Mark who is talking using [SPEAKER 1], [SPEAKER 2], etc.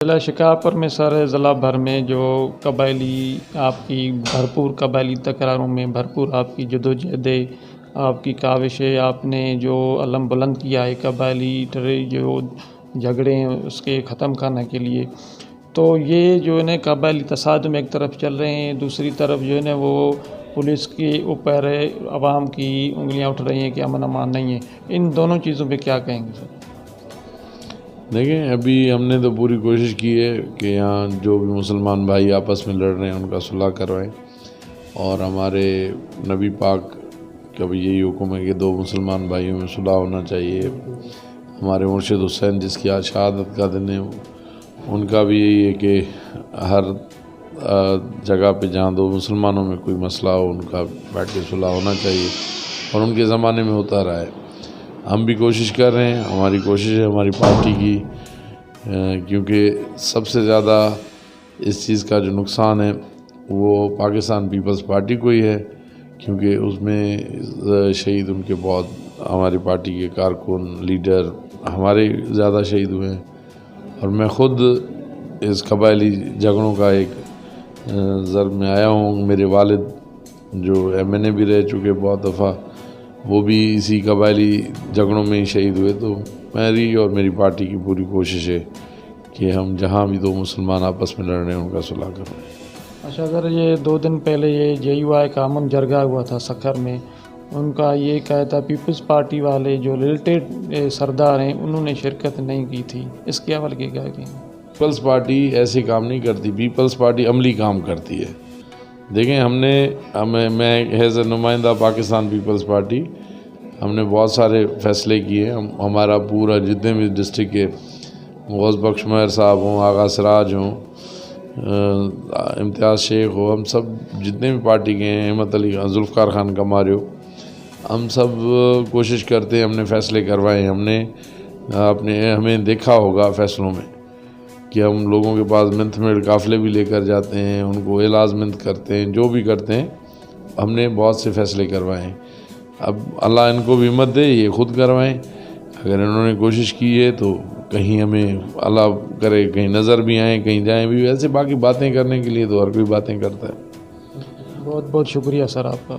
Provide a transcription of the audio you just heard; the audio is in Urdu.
[SPEAKER 1] ضلع شکارپور میں سر ضلع بھر میں جو قبائلی آپ کی بھرپور قبائلی تکراروں میں بھرپور آپ کی جدوجہدیں، آپ کی کاوشیں، آپ نے جو علم بلند کیا ہے قبائلی جو جھگڑے ہیں اس کے ختم کرنے کے لیے، تو یہ جو ہے نا قبائلی تصادم ایک طرف چل رہے ہیں، دوسری طرف جو ہے نا وہ پولیس کے اوپر عوام کی انگلیاں اٹھ رہی ہیں کہ امن امان نہیں ہے، ان دونوں چیزوں پہ کیا کہیں گے سر؟
[SPEAKER 2] دیکھیں، ابھی ہم نے تو پوری کوشش کی ہے کہ یہاں جو بھی مسلمان بھائی آپس میں لڑ رہے ہیں ان کا صلح کروائیں، اور ہمارے نبی پاک کا بھی یہی حکم ہے کہ دو مسلمان بھائیوں میں صلح ہونا چاہیے۔ ہمارے مرشد حسین جس کی آج شہادت کا دن ہے، ان کا بھی یہی ہے کہ ہر جگہ پہ جہاں دو مسلمانوں میں کوئی مسئلہ ہو ان کا بیٹھ کے صلح ہونا چاہیے، اور ان کے زمانے میں ہوتا رہا ہے۔ ہم بھی کوشش کر رہے ہیں، ہماری کوشش ہے ہماری پارٹی کی، کیونکہ سب سے زیادہ اس چیز کا جو نقصان ہے وہ پاکستان پیپلز پارٹی کو ہی ہے، کیونکہ اس میں شہید ان کے بہت ہماری پارٹی کے کارکن لیڈر ہمارے زیادہ شہید ہوئے ہیں، اور میں خود اس قبائلی جھگڑوں کا ایک ضرب میں آیا ہوں۔ میرے والد جو MNA بھی رہ چکے بہت دفعہ، وہ بھی اسی قبائلی جھگڑوں میں ہی شہید ہوئے، تو میری اور میری پارٹی کی پوری کوشش ہے کہ ہم جہاں بھی دو مسلمان آپس میں لڑ رہے ہیں ان کا صلح کروائیں۔
[SPEAKER 1] اچھا، اگر یہ 2 دن پہلے یہ JUI کا امن جرگہ ہوا تھا سکھر میں، ان کا یہ کہا تھا پیپلز پارٹی والے جو ریلیٹڈ سردار ہیں انہوں نے شرکت نہیں کی تھی، اس کے حوالے کے کیا کہیں؟
[SPEAKER 2] پیپلز پارٹی ایسے کام نہیں کرتی، پیپلز پارٹی عملی کام کرتی ہے۔ دیکھیں، میں ایز اے نمائندہ پاکستان پیپلز پارٹی، ہم نے بہت سارے فیصلے کیے۔ ہمارا پورا جتنے بھی ڈسٹرکٹ کے غوث بخش مہر صاحب ہوں، آغا سراج ہوں، امتیاز شیخ ہو، ہم سب جتنے بھی پارٹی کے ہیں، احمد علی ذوالفقار خان کماری ہو، ہم سب کوشش کرتے ہیں، ہم نے فیصلے کروائے۔ ہمیں دیکھا ہوگا فیصلوں میں کہ ہم لوگوں کے پاس منت میل قافلے بھی لے کر جاتے ہیں، ان کو اعلاز منت کرتے ہیں، جو بھی کرتے ہیں ہم نے بہت سے فیصلے کروائے ہیں۔ اب اللہ ان کو بھی ہمت دے، یہ خود کروائیں۔ اگر انہوں نے کوشش کی ہے تو کہیں ہمیں اللہ کرے کہیں نظر بھی آئیں، کہیں جائیں بھی، ایسے باقی باتیں کرنے کے لیے تو ہر کوئی باتیں کرتا ہے۔
[SPEAKER 1] بہت بہت شکریہ سر آپ کا۔